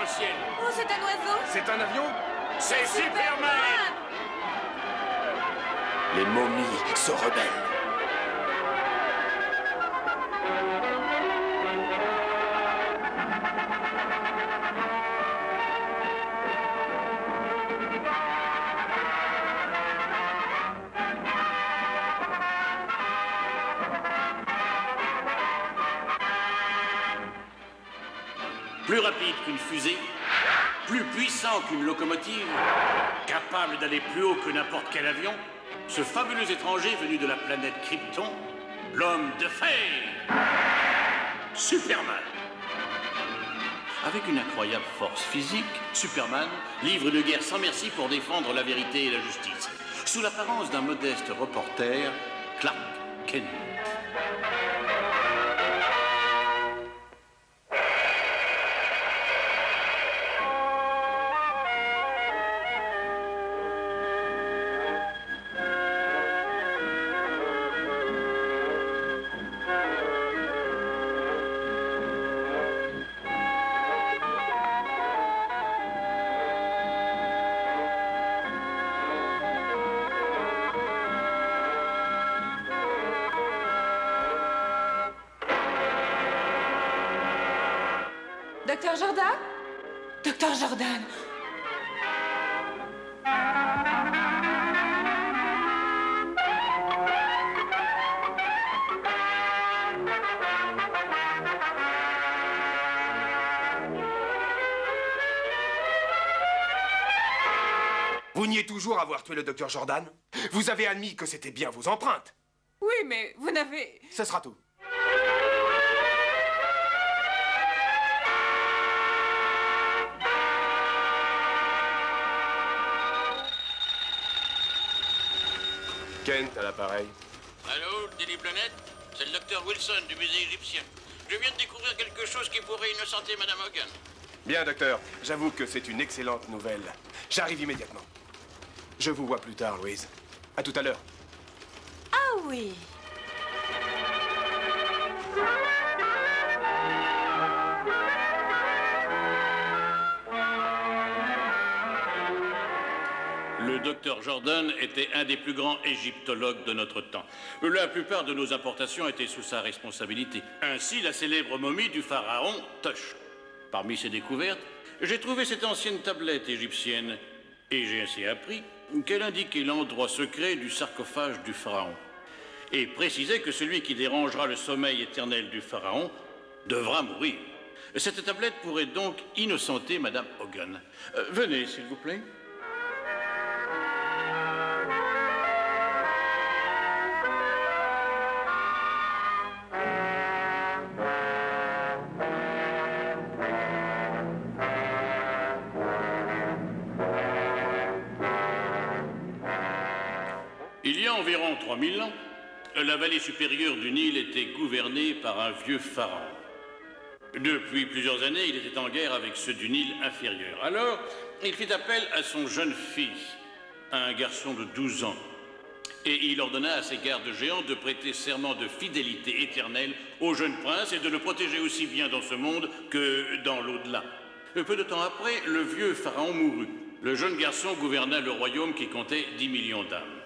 dans le ciel. Oh, c'est un oiseau. C'est un avion? C'est Superman. Les momies se rebellent. Plus rapide qu'une fusée, plus puissant qu'une locomotive, capable d'aller plus haut que n'importe quel avion, ce fabuleux étranger venu de la planète Krypton, l'homme de fer, Superman. Avec une incroyable force physique, Superman livre une guerre sans merci pour défendre la vérité et la justice, sous l'apparence d'un modeste reporter, Clark Kent. Docteur Jordan? Docteur Jordan! Vous niez toujours avoir tué le docteur Jordan? Vous avez admis que c'était bien vos empreintes. Oui, mais vous n'avez... Ce sera tout. Kent à l'appareil. Allô, Daily Planet? C'est le docteur Wilson du musée égyptien. Je viens de découvrir quelque chose qui pourrait innocenter Madame Hogan. Bien, docteur. J'avoue que c'est une excellente nouvelle. J'arrive immédiatement. Je vous vois plus tard, Louise. À tout à l'heure. Ah oui! Le docteur Jordan était un des plus grands égyptologues de notre temps. La plupart de nos importations étaient sous sa responsabilité. Ainsi, la célèbre momie du pharaon Tosh. Parmi ses découvertes, j'ai trouvé cette ancienne tablette égyptienne et j'ai ainsi appris qu'elle indiquait l'endroit secret du sarcophage du pharaon et précisait que celui qui dérangera le sommeil éternel du pharaon devra mourir. Cette tablette pourrait donc innocenter Madame Hogan. Venez, s'il vous plaît. Il y a environ 3000 ans, la vallée supérieure du Nil était gouvernée par un vieux pharaon. Depuis plusieurs années, il était en guerre avec ceux du Nil inférieur. Alors, il fit appel à son jeune fils, un garçon de 12 ans, et il ordonna à ses gardes géants de prêter serment de fidélité éternelle au jeune prince et de le protéger aussi bien dans ce monde que dans l'au-delà. Peu de temps après, le vieux pharaon mourut. Le jeune garçon gouverna le royaume qui comptait 10 millions d'âmes.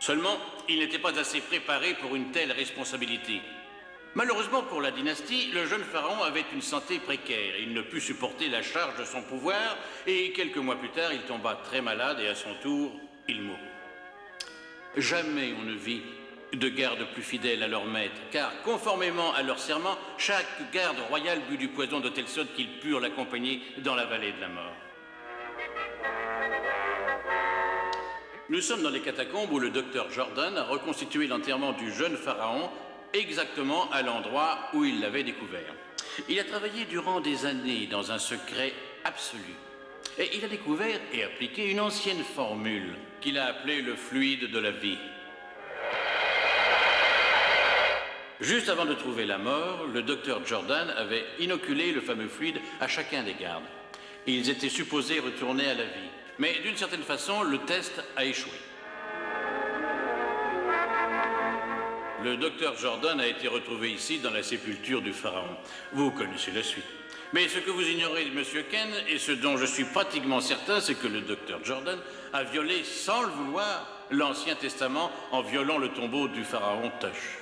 Seulement, il n'était pas assez préparé pour une telle responsabilité. Malheureusement pour la dynastie, le jeune pharaon avait une santé précaire. Il ne put supporter la charge de son pouvoir et quelques mois plus tard, il tomba très malade et à son tour, il mourut. Jamais on ne vit de gardes plus fidèles à leur maître, car conformément à leur serment, chaque garde royal but du poison de telle sorte qu'ils purent l'accompagner dans la vallée de la mort. Nous sommes dans les catacombes où le docteur Jordan a reconstitué l'enterrement du jeune pharaon exactement à l'endroit où il l'avait découvert. Il a travaillé durant des années dans un secret absolu. Et il a découvert et appliqué une ancienne formule qu'il a appelée le fluide de la vie. Juste avant de trouver la mort, le docteur Jordan avait inoculé le fameux fluide à chacun des gardes. Ils étaient supposés retourner à la vie. Mais d'une certaine façon, le test a échoué. Le docteur Jordan a été retrouvé ici dans la sépulture du pharaon. Vous connaissez la suite. Mais ce que vous ignorez, monsieur Ken, et ce dont je suis pratiquement certain, c'est que le docteur Jordan a violé, sans le vouloir, l'Ancien Testament en violant le tombeau du pharaon Tush.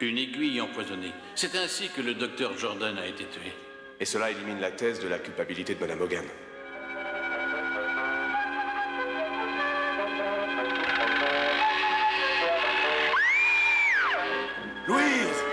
Une aiguille empoisonnée. C'est ainsi que le docteur Jordan a été tué. Et cela élimine la thèse de la culpabilité de Madame Hogan. Louise!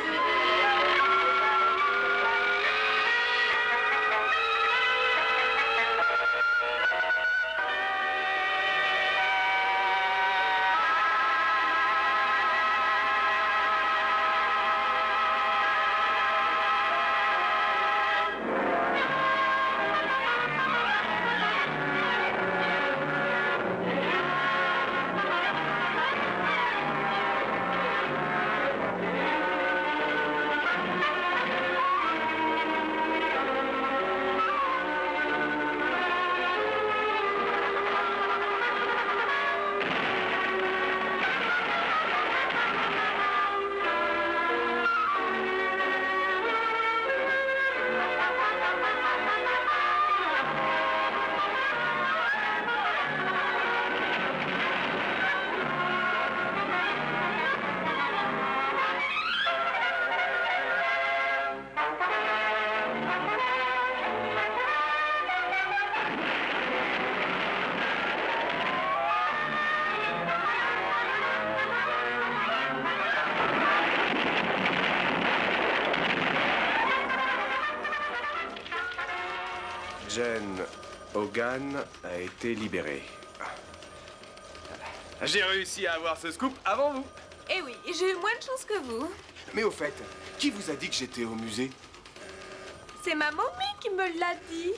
Jane Hogan a été libérée. J'ai réussi à avoir ce scoop avant vous. Eh oui, j'ai eu moins de chance que vous. Mais au fait, qui vous a dit que j'étais au musée? C'est ma mamie qui me l'a dit.